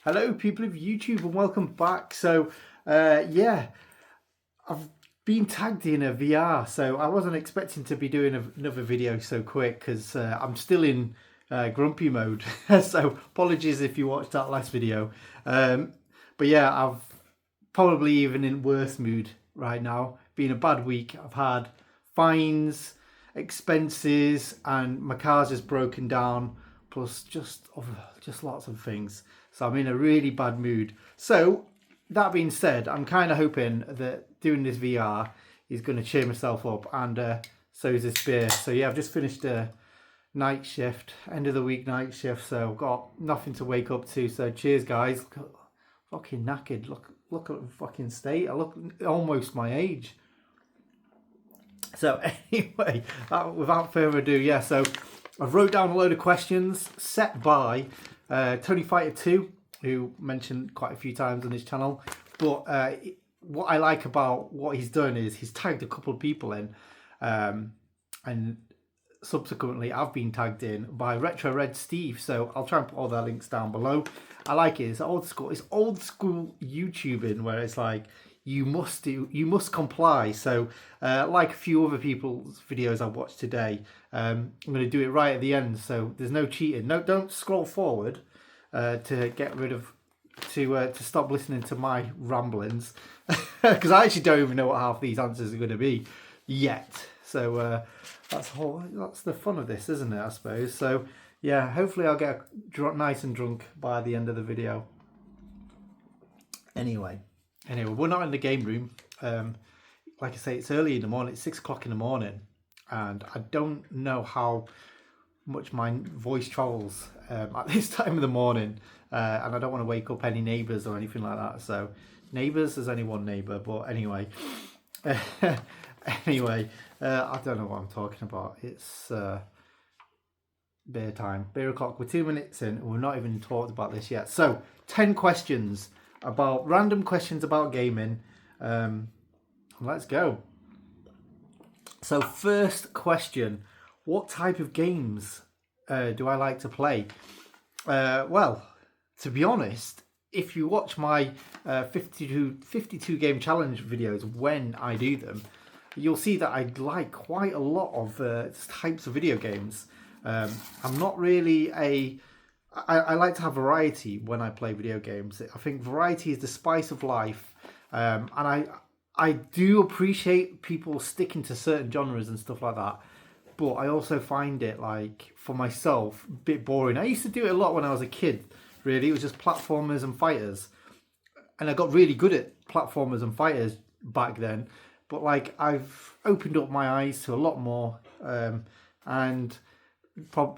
Hello, people of YouTube, and welcome back. Yeah, I've been tagged in a VR, so I wasn't expecting to be doing another video so quick because I'm still in grumpy mode. So apologies if you watched that last video. But yeah, I've probably even in worse mood right now. Been a bad week. I've had fines, expenses, and my car's just broken down. Plus just lots of things. So I'm in a really bad mood. So that being said, I'm kind of hoping that doing this VR is going to cheer myself up, and so is this beer. So yeah, I've just finished a night shift, end of the week night shift. So I've got nothing to wake up to. So cheers, guys. Fucking knackered. Look at the fucking state. I look almost my age. So anyway, without further ado, yeah. So I've wrote down a load of questions set by Tony Fighter 2, who mentioned quite a few times on his channel. But what I like about what he's done is he's tagged a couple of people in, and subsequently I've been tagged in by Retro Red Steve. So I'll try and put all their links down below. I like it. It's old school. It's old school YouTubing where it's like you must comply. So like a few other people's videos I've watched today, I'm going to do it right at the end. So there's no cheating. No, don't scroll forward to get rid of to stop listening to my ramblings because I actually don't even know what half these answers are going to be yet. So that's the fun of this, isn't it? I suppose. So yeah, hopefully I'll get nice and drunk by the end of the video. Anyway, we're not in the game room. Like I say, it's early in the morning. It's 6 o'clock in the morning, and I don't know how much my voice travels at this time of the morning, and I don't want to wake up any neighbours or anything like that. So neighbours, there's only one neighbour, but anyway. Anyway, I don't know what I'm talking about. It's beer time. Beer o'clock. We're 2 minutes in and we're not even talked about this yet. So 10 questions about random questions about gaming. Let's go. So first question, what type of games do I like to play? Well, to be honest, if you watch my 52 game challenge videos when I do them, you'll see that I like quite a lot of types of video games. I'm not really I like to have variety when I play video games. I think variety is the spice of life, and I do appreciate people sticking to certain genres and stuff like that. But I also find it, like, for myself, a bit boring. I used to do it a lot when I was a kid, really. It was just platformers and fighters. And I got really good at platformers and fighters back then. But, like, I've opened up my eyes to a lot more, and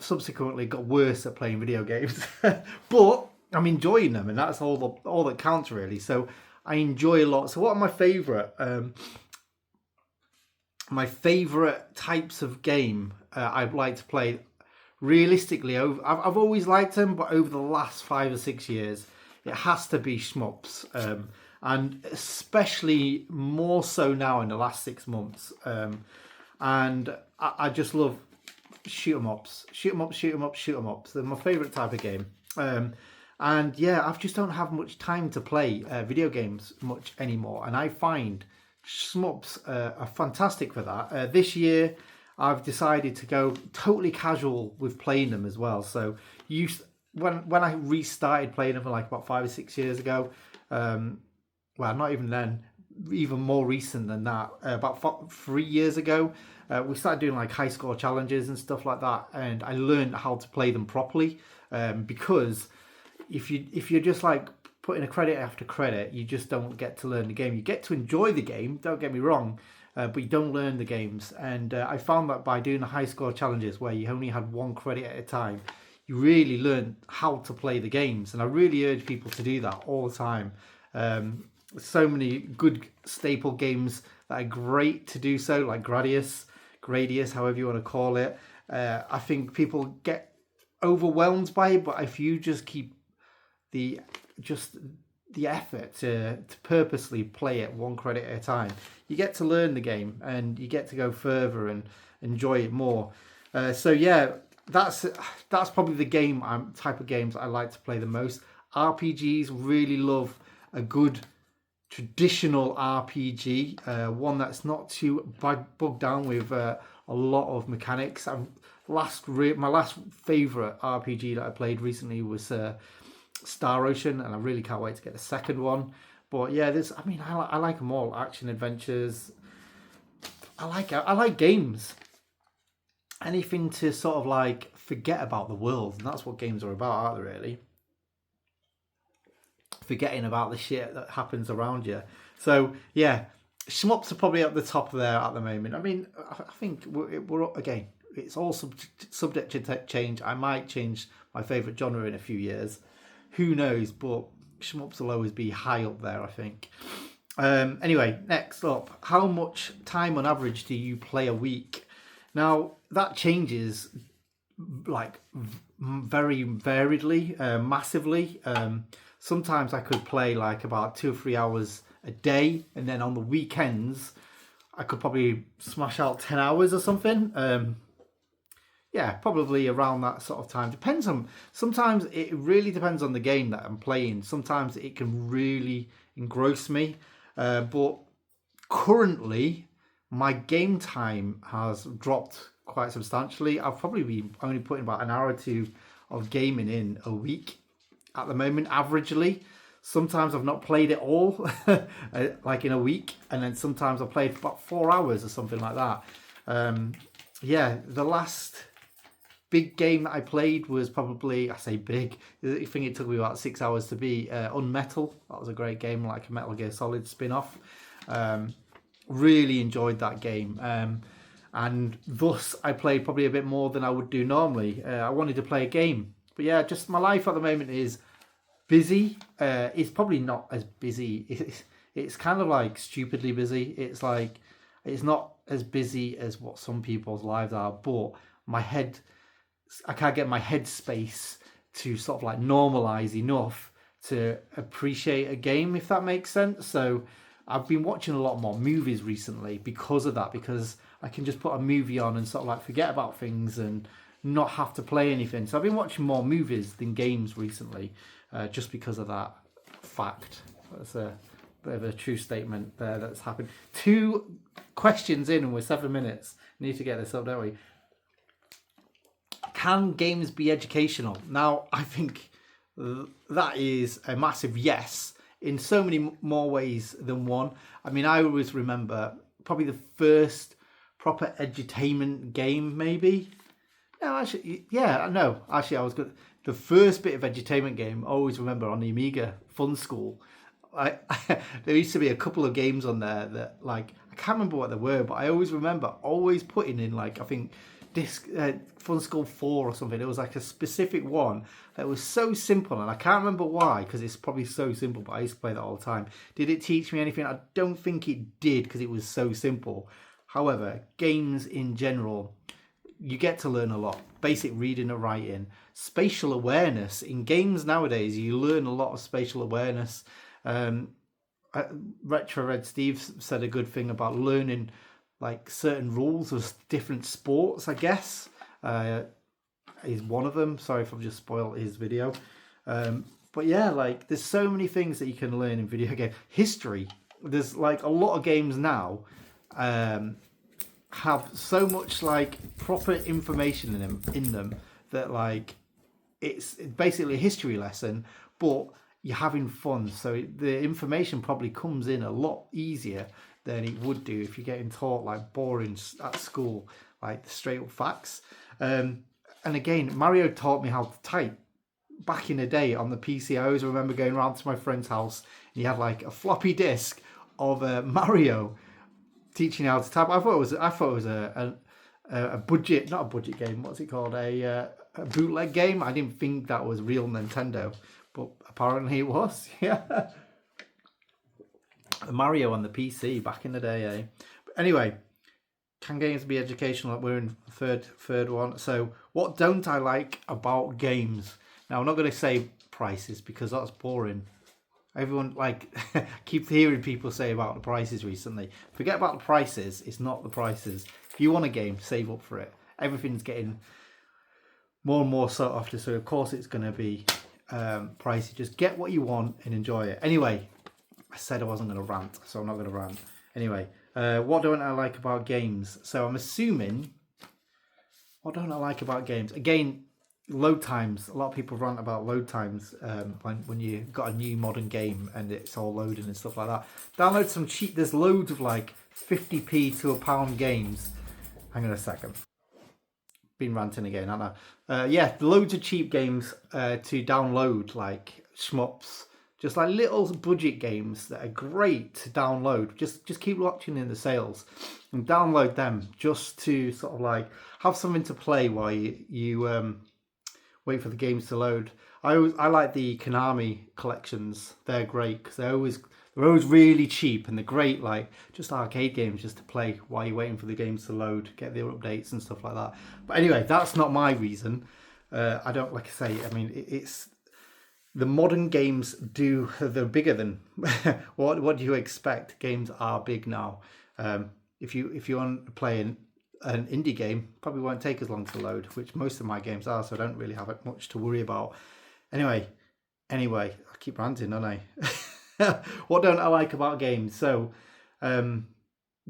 subsequently got worse at playing video games. But I'm enjoying them, and that's all that counts, really. So I enjoy a lot. So what are my favorite types of game I'd like to play? Realistically, I've always liked them, but over the last 5 or 6 years, it has to be shmups, and especially more so now in the last 6 months. And I just love shoot 'em ups. They're my favorite type of game. And yeah, I just don't have much time to play video games much anymore, and I find shmups are fantastic for that. This year, I've decided to go totally casual with playing them as well. So when I restarted playing them like about 5 or 6 years ago, well, not even then, even more recent than that, about 3 years ago, we started doing like high score challenges and stuff like that, and I learned how to play them properly, because if you're just like putting a credit after credit, you just don't get to learn the game. You get to enjoy the game, don't get me wrong, but you don't learn the games. And I found that by doing the high score challenges where you only had 1 credit at a time, you really learn how to play the games. And I really urge people to do that all the time. So many good staple games that are great to do so, like Gradius, however you want to call it. I think people get overwhelmed by it, but if you just keep the effort to purposely play it 1 credit at a time, you get to learn the game and you get to go further and enjoy it more. So yeah, that's probably the type of games I like to play the most. RPGs, really love a good traditional RPG, one that's not too bogged down with a lot of mechanics. My last favourite RPG that I played recently was Star Ocean, and I really can't wait to get the second one. But yeah, I like them all. Action adventures. I like games. Anything to sort of like forget about the world, and that's what games are about, aren't they? Really, forgetting about the shit that happens around you. So yeah, shmups are probably at the top of there at the moment. I mean, I think we're again. It's all subject to change. I might change my favourite genre in a few years. Who knows? But shmups will always be high up there, I think. Anyway, next up, how much time on average do you play a week? Now, that changes like very variedly, massively. Sometimes I could play like about 2 or 3 hours a day, and then on the weekends, I could probably smash out 10 hours or something. Yeah, probably around that sort of time. Sometimes it really depends on the game that I'm playing. Sometimes it can really engross me. But currently, my game time has dropped quite substantially. I've probably been only putting about an hour or two of gaming in a week at the moment, averagely. Sometimes I've not played it all, like in a week. And then sometimes I've played for about 4 hours or something like that. Yeah, the last big game that I played was probably, I say big, I think it took me about 6 hours to beat Unmetal. That was a great game, like a Metal Gear Solid spin-off. Really enjoyed that game. And thus I played probably a bit more than I would do normally. I wanted to play a game. But yeah, just my life at the moment is busy. It's probably not as busy. It's kind of like stupidly busy. It's like, it's not as busy as what some people's lives are, but I can't get my headspace to sort of like normalize enough to appreciate a game, if that makes sense. So I've been watching a lot more movies recently because of that, because I can just put a movie on and sort of like forget about things and not have to play anything. So I've been watching more movies than games recently, just because of that fact. That's a bit of a true statement there that's happened. 2 questions in and we're 7 minutes. Need to get this up, don't we? Can games be educational? Now, I think that is a massive yes in so many more ways than one. I mean, I always remember probably the first proper edutainment game, maybe. No, actually, yeah, no, actually, I was good. The first bit of edutainment game, I always remember on the Amiga Fun School. There used to be a couple of games on there that, like, I can't remember what they were, but I always remember always putting in, like, I think Fun School 4 or something. It was like a specific one that was so simple, and I can't remember why, because it's probably so simple, but I used to play that all the time. Did it teach me anything? I don't think it did, because it was so simple. However, games in general, you get to learn a lot. Basic reading and writing, spatial awareness. In games nowadays, you learn a lot of spatial awareness. Retro Red Steve said a good thing about learning like certain rules of different sports, I guess. Is one of them. Sorry if I've just spoiled his video. But yeah, like there's so many things that you can learn in video game. History. There's like a lot of games now have so much like proper information in them that like it's basically a history lesson, but you're having fun. So the information probably comes in a lot easier than it would do if you're getting taught like boring at school, like the straight up facts. And again, Mario taught me how to type back in the day on the PC. I always remember going around to my friend's house and he had like a floppy disk of Mario teaching how to type. I thought it was a budget, not a budget game. What's it called? A bootleg game. I didn't think that was real Nintendo, but apparently it was. Yeah. Mario on the PC back in the day, eh? But anyway, can games be educational? We're in third one. So what don't I like about games? Now I'm not going to say prices because that's boring. Everyone like keep hearing people say about the prices recently. Forget about the prices. It's not the prices. If you want a game, save up for it. Everything's getting more and more sought after, so of course it's going to be pricey. Just get what you want and enjoy it. Anyway, I said I wasn't going to rant, so I'm not going to rant. Anyway, what don't I like about games? So I'm assuming, what don't I like about games? Again, load times. A lot of people rant about load times when you got a new modern game and it's all loading and stuff like that. Download some cheap. There's loads of like 50p to £1 games. Hang on a second. Been ranting again, haven't I? Yeah, loads of cheap games to download, like shmups, just like little budget games that are great to download. Just keep watching in the sales and download them just to sort of like have something to play while you wait for the games to load. I like the Konami collections. They're great because they're always really cheap and they're great, like just arcade games just to play while you're waiting for the games to load, get the updates and stuff like that. But anyway, that's not my reason. I don't, like I say, I mean, it's the modern games they're bigger than what do you expect? Games are big now. If you want to play an indie game, probably won't take as long to load, which most of my games are, so I don't really have much to worry about. Anyway, I keep ranting, don't I? What don't I like about games? So,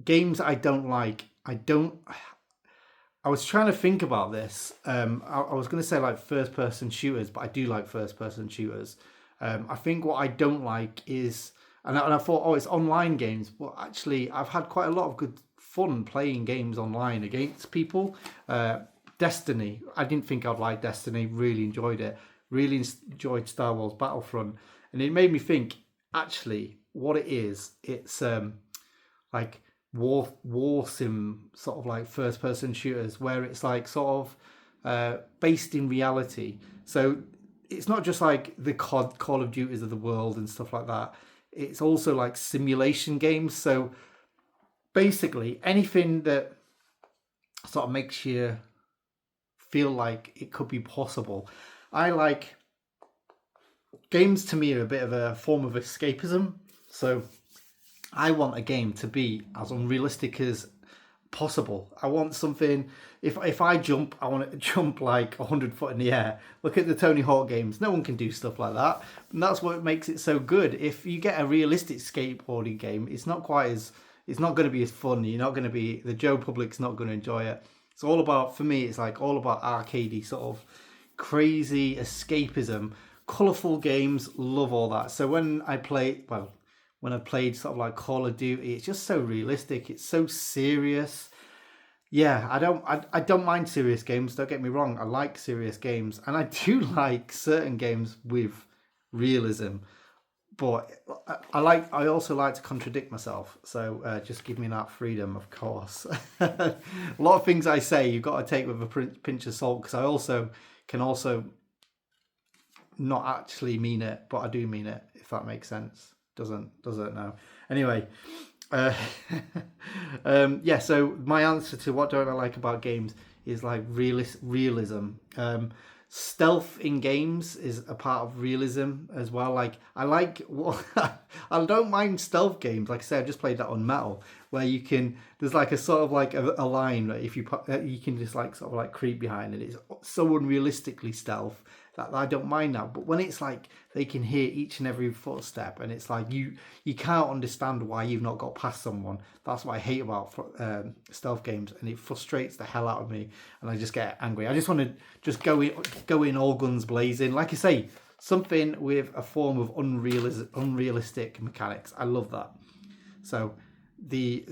games I don't like. I was trying to think about this. I was going to say like first-person shooters, but I do like first-person shooters. I think what I don't like is, and I thought, oh, it's online games. But actually, I've had quite a lot of good fun playing games online against people. Destiny. I didn't think I'd like Destiny. Really enjoyed it. Really enjoyed Star Wars Battlefront, and it made me think. Actually, what it is, it's like war sim sort of like first person shooters where it's like sort of based in reality. So it's not just like the Call of Duties of the world and stuff like that. It's also like simulation games. So basically anything that sort of makes you feel like it could be possible. I like games. To me are a bit of a form of escapism. So I want a game to be as unrealistic as possible. I want something, if I jump, I want it to jump like 100 foot in the air. Look at the Tony Hawk games. No one can do stuff like that. And that's what makes it so good. If you get a realistic skateboarding game, it's not going to be as fun. The Joe Public's not going to enjoy it. It's all about, for me, it's like all about arcadey sort of crazy escapism. Colourful games, love all that. So when I played sort of like Call of Duty, it's just so realistic. It's so serious. Yeah, I don't mind serious games. Don't get me wrong. I like serious games, and I do like certain games with realism. But I also like to contradict myself. So just give me that freedom, of course. A lot of things I say you've got to take with a pinch of salt, because I can also not actually mean it, but I do mean it, if that makes sense. Does it now? Anyway, yeah, so my answer to what don't I like about games is like realism. Stealth in games is a part of realism as well. Like I don't mind stealth games. Like I said, I just played that on Metal, where there's like a sort of like a line that if you can just like sort of like creep behind it. It's so unrealistically stealth that I don't mind that. But when it's like they can hear each and every footstep, and it's like you can't understand why you've not got past someone. That's what I hate about stealth games, and it frustrates the hell out of me, and I just get angry. I just want to just go in all guns blazing. Like I say, something with a form of unrealistic mechanics. I love that. So the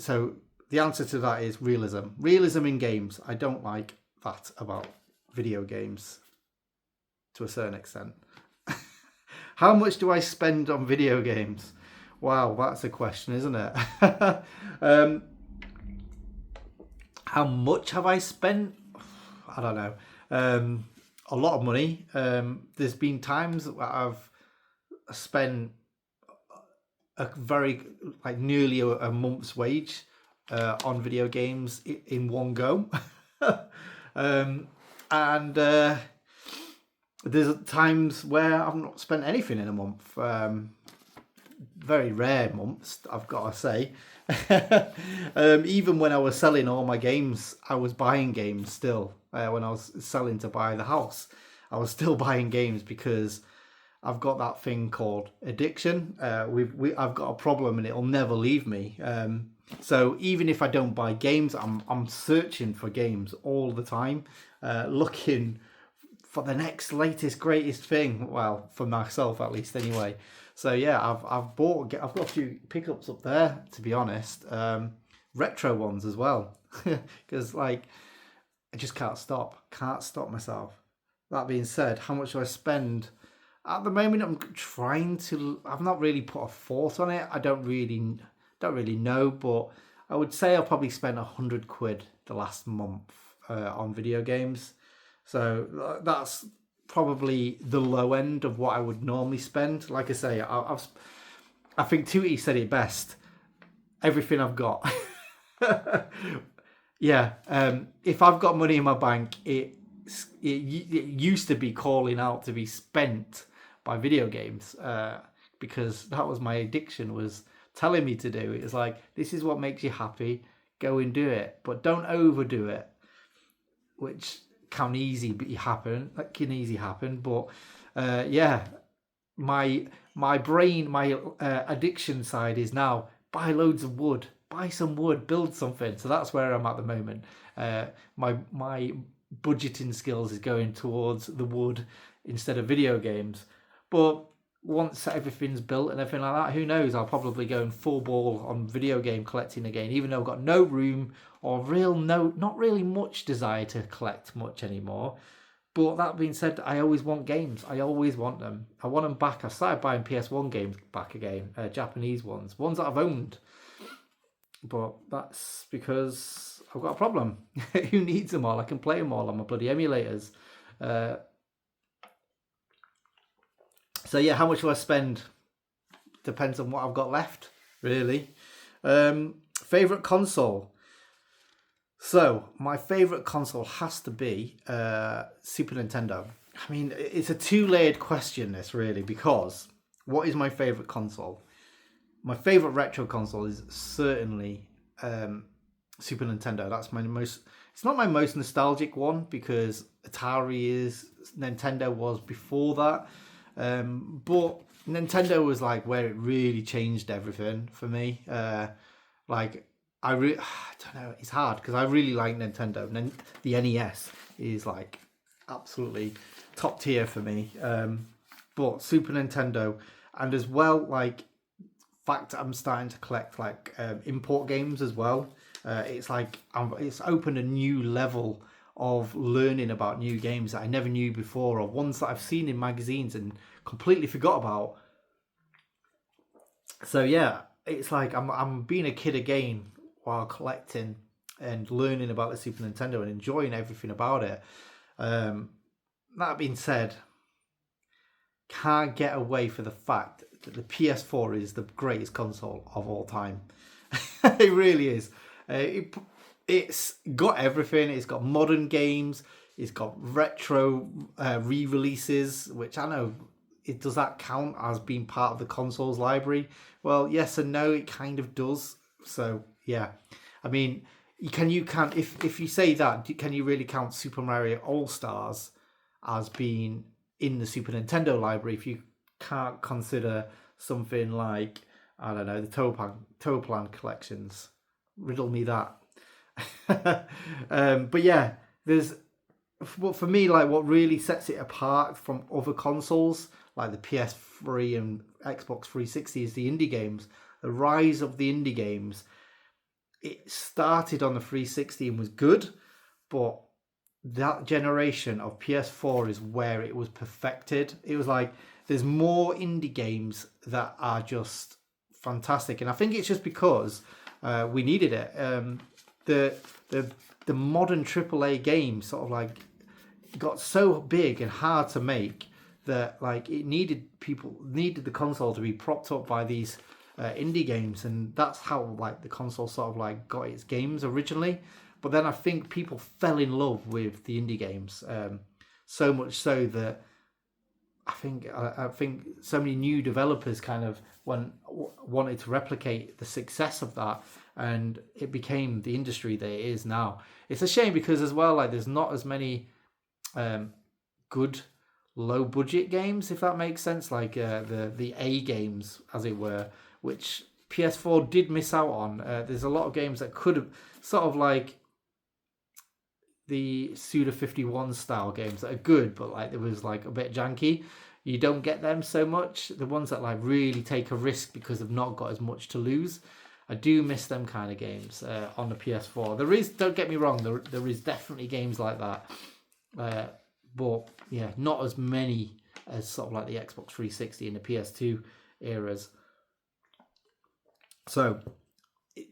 answer to that is realism. Realism in games. I don't like that about video games to a certain extent. How much do I spend on video games? Wow, that's a question, isn't it? How much have I spent? I don't know. A lot of money. There's been times where I've spent nearly a month's wage on video games in one go. And there's times where I've not spent anything in a month. Very rare months, I've got to say. Even when I was selling all my games, I was buying games still. When I was selling to buy the house, I was still buying games because I've got that thing called addiction. I've got a problem and it'll never leave me. So even if I don't buy games, I'm searching for games all the time, looking for the next latest greatest thing. Well, for myself at least, anyway. So yeah, I've got a few pickups up there, to be honest. Retro ones as well, because like I just can't stop myself. That being said, how much do I spend? At the moment, I'm trying to. I've not really put a thought on it. I don't really know, but I would say I probably spent £100 the last month on video games. So that's probably the low end of what I would normally spend. Like I say, I think Tootie said it best. Everything I've got. Yeah. If I've got money in my bank, it used to be calling out to be spent by video games, because that was my addiction, was telling me to do it. It's like, this is what makes you happy, go and do it, but don't overdo it, which can easily happen. But yeah, my brain, my addiction side is now buy loads of wood, buy some wood, build something. So that's where I'm at the moment. My budgeting skills is going towards the wood instead of video games. But once everything's built and everything like that, who knows? I'll probably go in full ball on video game collecting again, even though I've got no room or not really much desire to collect much anymore. But that being said, I always want games. I always want them. I want them back. I started buying PS1 games back again, Japanese ones that I've owned. But that's because I've got a problem. Who needs them all? I can play them all on my bloody emulators. So yeah, how much do I spend? Depends on what I've got left, really. Favorite console. So my favorite console has to be Super Nintendo. I mean, it's a two-layered question, this really, because what is my favorite console? My favorite retro console is certainly Super Nintendo. That's my most. It's not my most nostalgic one because Atari is. Nintendo was before that. But Nintendo was like where it really changed everything for me. Like I don't know, it's hard because I really like Nintendo. And the NES is like absolutely top tier for me. But Super Nintendo, and as well, like, fact, I'm starting to collect like import games as well. It's like it's opened a new level of learning about new games that I never knew before, or ones that I've seen in magazines and completely forgot about. So yeah, it's like I'm being a kid again while collecting and learning about the Super Nintendo and enjoying everything about it. That being said, can't get away for the fact that the PS4 is the greatest console of all time. It really is. It's got everything. It's got modern games. It's got retro re-releases, which I know, does that count as being part of the console's library? Well, yes and no, it kind of does. So yeah, I mean, if you say that, can you really count Super Mario All Stars as being in the Super Nintendo library if you can't consider something like, I don't know, the Toaplan collections? Riddle me that. But yeah, for me, like, what really sets it apart from other consoles like the PS3 and Xbox 360 is the indie games. The rise of the indie games. It started on the 360 and was good, but that generation of PS4 is where it was perfected. It was like there's more indie games that are just fantastic, and I think it's just because we needed it. The modern AAA games sort of like got so big and hard to make that like it needed the console to be propped up by these indie games, and that's how like the console sort of like got its games originally. But then I think people fell in love with the indie games, so much so that I think so many new developers kind of wanted to replicate the success of that, and it became the industry that it is now. It's a shame because as well, like, there's not as many good low budget games, if that makes sense, like the A games, as it were, which PS4 did miss out on. There's a lot of games that could have sort of like the Suda 51 style games that are good, but like it was like a bit janky. You don't get them so much. The ones that like really take a risk because they've not got as much to lose. I do miss them kind of games on the PS4. There is, don't get me wrong, there is definitely games like that. But yeah, not as many as sort of like the Xbox 360 and the PS2 eras. So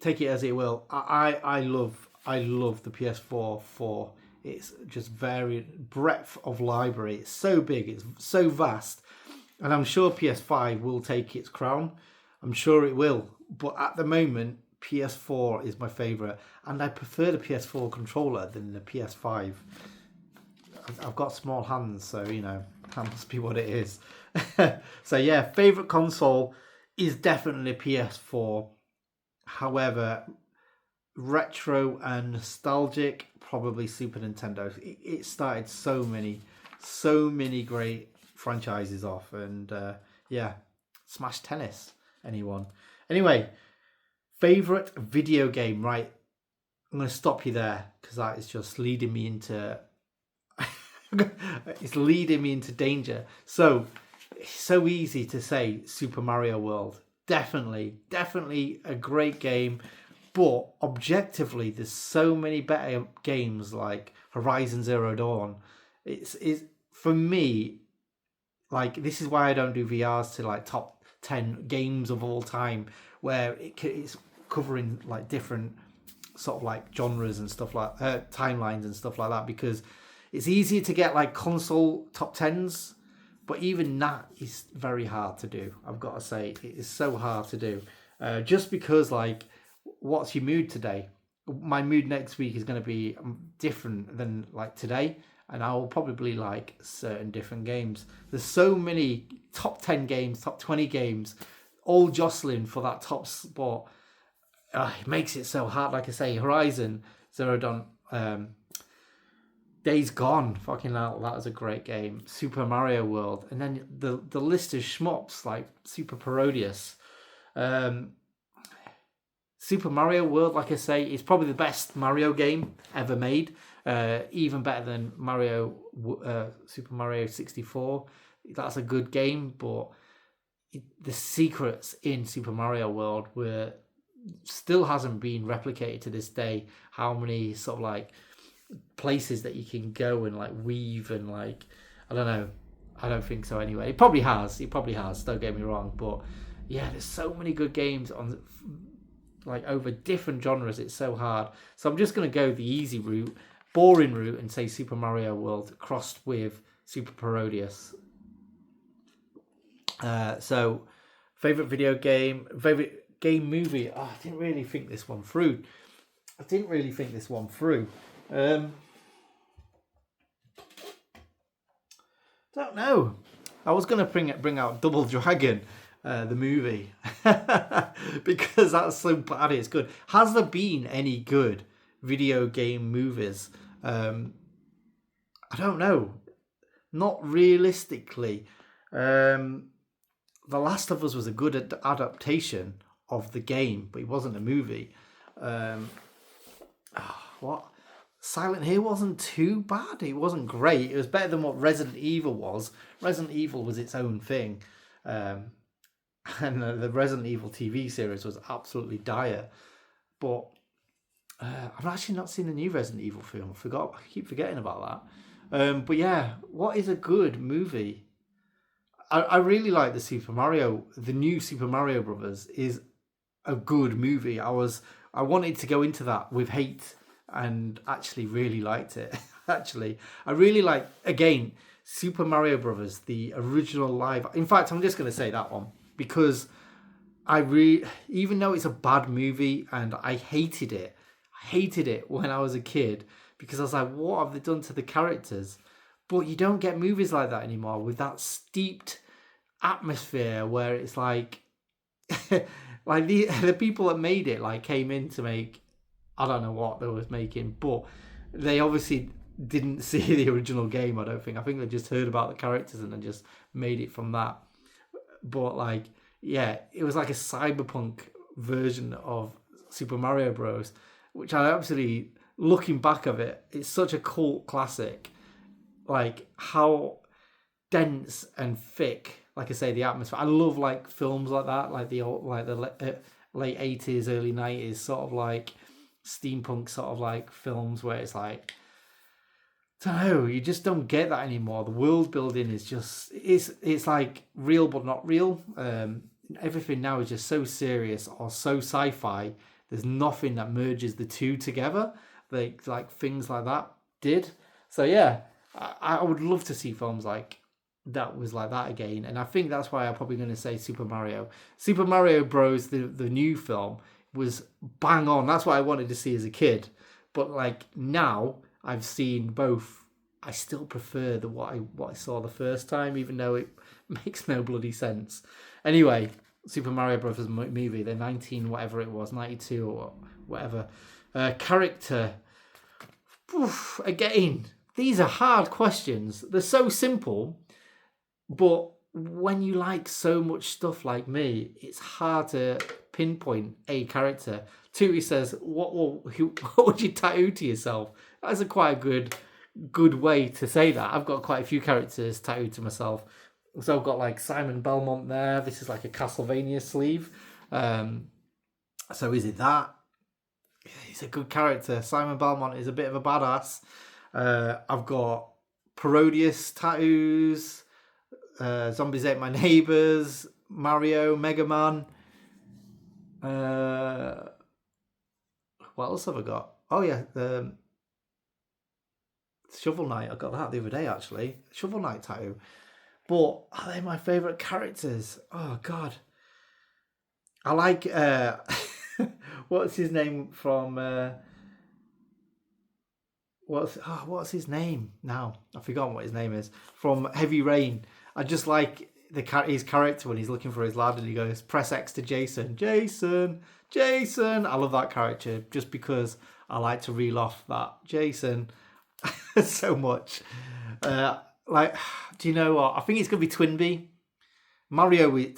take it as it will. I love the PS4 for its just varied breadth of library. It's so big, it's so vast, and I'm sure PS5 will take its crown. I'm sure it will. But at the moment, PS4 is my favourite, and I prefer the PS4 controller than the PS5. I've got small hands, so you know that must be what it is. So yeah, favourite console is definitely PS4. However, retro and nostalgic, probably Super Nintendo. It started so many great franchises off, and yeah, Smash Tennis. Anyone? Anyway, favorite video game. Right, I'm going to stop you there because that is just leading me into. It's leading me into danger. So it's so easy to say Super Mario World. Definitely a great game. But objectively, there's so many better games like Horizon Zero Dawn. It's for me, like, this is why I don't do VRs to like top 10 games of all time, where it's covering like different sort of like genres and stuff like timelines and stuff like that, because it's easier to get like console top 10s, but even that is very hard to do. I've got to say, it is so hard to do, just because like, what's your mood today? My mood next week is going to be different than like today, and I will probably like certain different games. There's so many top 10 games, top 20 games, all jostling for that top spot. It makes it so hard. Like I say, Horizon Zero Dawn, Days Gone, fucking hell, that was a great game. Super Mario World, and then the list of shmups like Super Parodius. Super Mario World, like I say, is probably the best Mario game ever made. Even better than Super Mario 64. That's a good game, but the secrets in Super Mario World still hasn't been replicated to this day. How many sort of like places that you can go and like weave and like, I don't know. I don't think so anyway. It probably has. Don't get me wrong. But yeah, there's so many good games on like over different genres. It's so hard. So I'm just going to go the easy route, boring route, and say Super Mario World crossed with Super Parodius. So favorite video game, favorite game movie. I didn't really think this one through. Don't know. I was going to bring out Double Dragon, the movie, because that's so bad it's good. Has there been any good video game movies? I don't know. Not realistically. The Last of Us was a good adaptation of the game, but it wasn't a movie. What? Silent Hill wasn't too bad. It wasn't great. It was better than what Resident Evil was. Resident Evil was its own thing. And the Resident Evil TV series was absolutely dire. But I've actually not seen the new Resident Evil film. I keep forgetting about that. But yeah, what is a good movie? I really like the new Super Mario Brothers is a good movie. I wanted to go into that with hate, and actually really liked it. Actually, I really like, again, Super Mario Brothers, the original live. In fact, I'm just going to say that one because even though it's a bad movie and I hated it when I was a kid, because I was like, what have they done to the characters? But you don't get movies like that anymore with that steeped atmosphere where it's like, like the people that made it like came in to make, I don't know what they was making, but they obviously didn't see the original game. I don't think. I think they just heard about the characters and then just made it from that. But like, yeah, it was like a cyberpunk version of Super Mario Bros, which I absolutely, looking back of it, it's such a cult classic. Like how dense and thick, like I say, the atmosphere. I love like films like that, like the old, like the late 80s, early 90s, sort of like steampunk sort of like films where it's like, I don't know, you just don't get that anymore. The world building is just, it's like real but not real. Everything now is just so serious or so sci-fi. There's nothing that merges the two together, like things like that did. So yeah, I would love to see films like that was like that again. And I think that's why I'm probably going to say Super Mario. Super Mario Bros, the new film, was bang on. That's what I wanted to see as a kid. But like now, I've seen both. I still prefer what I saw the first time, even though it makes no bloody sense. Anyway, Super Mario Brothers movie, the 19 whatever it was, 92 or whatever. Character. Oof, again, these are hard questions. They're so simple, but when you like so much stuff like me, it's hard to pinpoint a character. Tootie says, "What would you tattoo to yourself?" That's a quite a good way to say that. I've got quite a few characters tattooed to myself. So I've got like Simon Belmont there. This is like a Castlevania sleeve. So is it that? He's a good character. Simon Belmont is a bit of a badass. I've got Parodius tattoos. Zombies Ate My Neighbors, Mario, Mega Man. What else have I got? Oh yeah, Shovel Knight. I got that the other day actually. Shovel Knight tattoo. But are they my favourite characters? Oh god. I like what's his name from what's his name now? I've forgotten what his name is. From Heavy Rain. I just like his character when he's looking for his lad and he goes, press X to Jason. Jason. I love that character just because I like to reel off that Jason so much. Like, do you know what? I think it's going to be Twinbee. Mario, I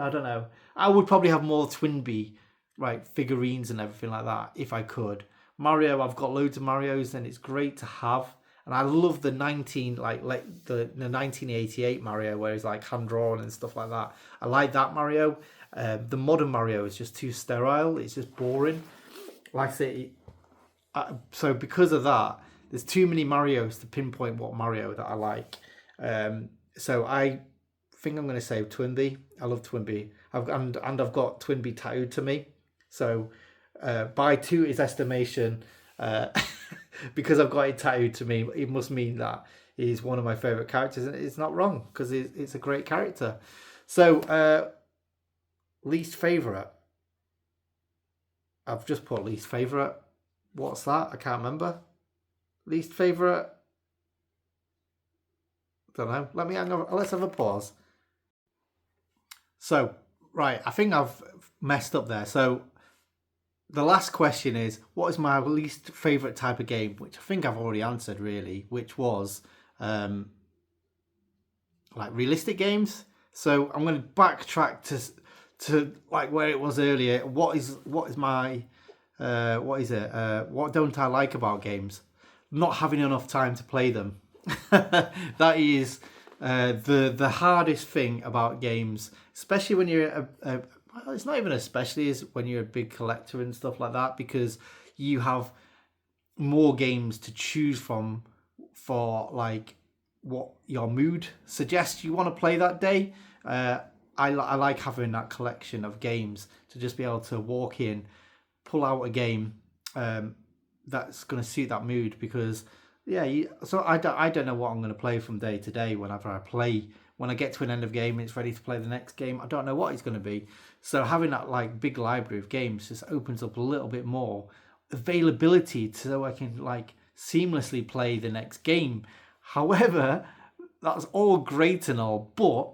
don't know. I would probably have more Twinbee, right, figurines and everything like that if I could. Mario, I've got loads of Marios and it's great to have. And I love the 1988 Mario where he's like hand drawn and stuff like that. I like that Mario. The modern Mario is just too sterile. It's just boring. Like I say, so because of that, there's too many Marios to pinpoint what Mario that I like. So I think I'm going to say Twinbee. I love Twinbee. And I've got Twinbee tattooed to me. So by his estimation, because I've got it tattooed to me, it must mean that he's one of my favourite characters. And it's not wrong because it's a great character. So least favourite. I've just put least favourite. What's that? I can't remember. Least favourite. Don't know. Let's have a pause. So, right, I think I've messed up there. So the last question is, what is my least favourite type of game? Which I think I've already answered really, which was like realistic games. So I'm going to backtrack to like where it was earlier. What is my what don't I like about games? Not having enough time to play them. That is the hardest thing about games, especially when you're well, it's not even especially as when you're a big collector and stuff like that, because you have more games to choose from for like what your mood suggests you want to play that day. I like having that collection of games to just be able to walk in, pull out a game that's going to suit that mood, because so I don't know what I'm going to play from day to day. Whenever I play, when I get to an end of game and it's ready to play the next game, I don't know what it's going to be. So having that like big library of games just opens up a little bit more availability so I can like seamlessly play the next game. However, that's all great and all, but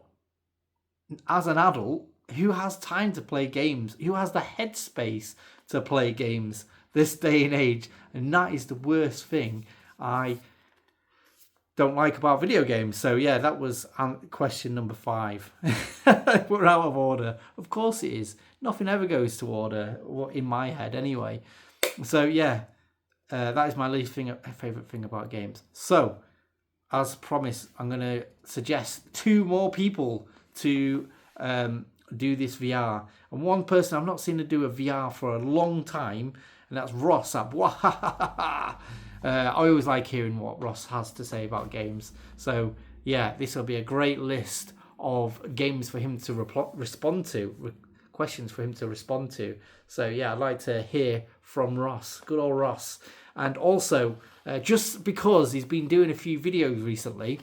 as an adult, who has time to play games? Who has the headspace to play games this day and age? And that is the worst thing. I don't like about video games. So yeah, that was question number 5. We're out of order. Of course it is. Nothing ever goes to order in my head anyway. So yeah, that is my least favorite thing about games. So as promised, I'm going to suggest 2 more people to do this VR. And one person I've not seen to do a VR for a long time, and that's Ross at Wahahaha. I always like hearing what Ross has to say about games. So yeah, this will be a great list of games for him to respond to, questions for him to respond to. So yeah, I'd like to hear from Ross. Good old Ross. And also, just because he's been doing a few videos recently,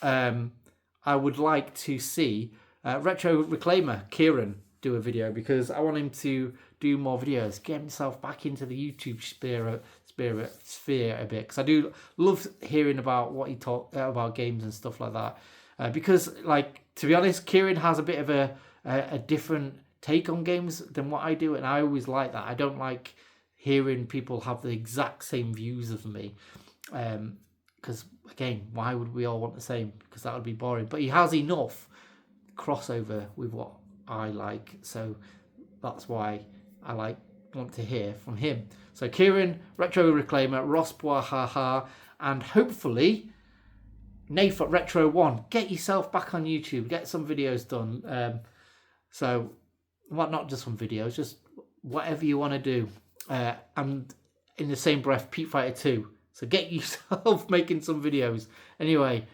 I would like to see Retro Reclaimer Kieran do a video, because I want him to do more videos, get himself back into the YouTube sphere a bit, because I do love hearing about what he talk about games and stuff like that. Because, like, to be honest, Kieran has a bit of a different take on games than what I do, and I always like that. I don't like hearing people have the exact same views as me, because again, why would we all want the same? Because that would be boring. But he has enough crossover with what I like, so that's why I want to hear from him. So Kieran, Retro Reclaimer, Ross Bwahaha, and hopefully Nath at Retro One. Get yourself back on YouTube, get some videos done. So, well, not just some videos, just whatever you want to do. And in the same breath, Pete Fighter 2. So get yourself making some videos. Anyway,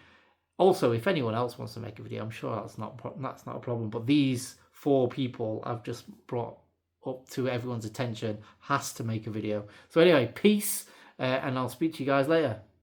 also, if anyone else wants to make a video, I'm sure that's not a problem. But these 4 people I've just brought up to everyone's attention has to make a video. So anyway, peace, and I'll speak to you guys later.